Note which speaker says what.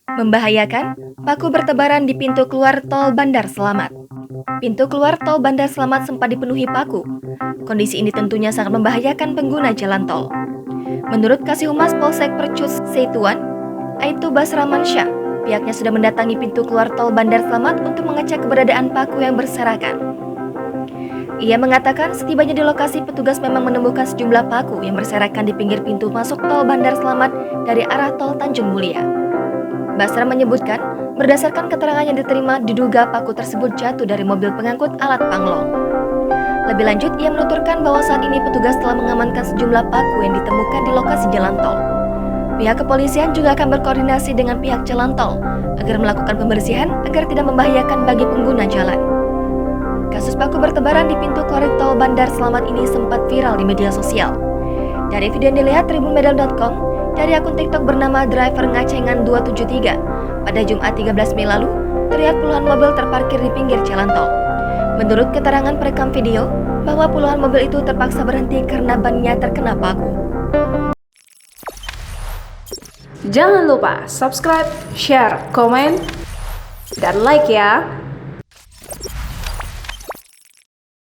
Speaker 1: Membahayakan, paku bertebaran di pintu keluar tol Bandar Slamet. Pintu keluar tol Bandar Slamet sempat dipenuhi paku. Kondisi ini tentunya sangat membahayakan pengguna jalan tol. Menurut Kasih Humas Polsek Percus Seituan, Aibtu Basramansyah, pihaknya sudah mendatangi pintu keluar tol Bandar Slamet untuk mengecek keberadaan paku yang berserakan. Ia mengatakan setibanya di lokasi petugas memang menemukan sejumlah paku yang berserakan di pinggir pintu masuk tol Bandar Slamet dari arah tol Tanjung Mulia. Basra menyebutkan, berdasarkan keterangan yang diterima, diduga paku tersebut jatuh dari mobil pengangkut alat panglong. Lebih lanjut, ia menuturkan bahwa saat ini petugas telah mengamankan sejumlah paku yang ditemukan di lokasi jalan tol. Pihak kepolisian juga akan berkoordinasi dengan pihak jalan tol agar melakukan pembersihan agar tidak membahayakan bagi pengguna jalan. Kasus paku bertebaran di pintu keluar tol Bandar Slamet ini sempat viral di media sosial. Dari video yang dilihat tribunmedan.com, dari akun TikTok bernama Driver Ngacengan 273, pada Jumat 13 Mei lalu, terlihat puluhan mobil terparkir di pinggir jalan tol. Menurut keterangan perekam video, bahwa puluhan mobil itu terpaksa berhenti karena bannya terkena paku.
Speaker 2: Jangan lupa subscribe, share, komen, dan like ya!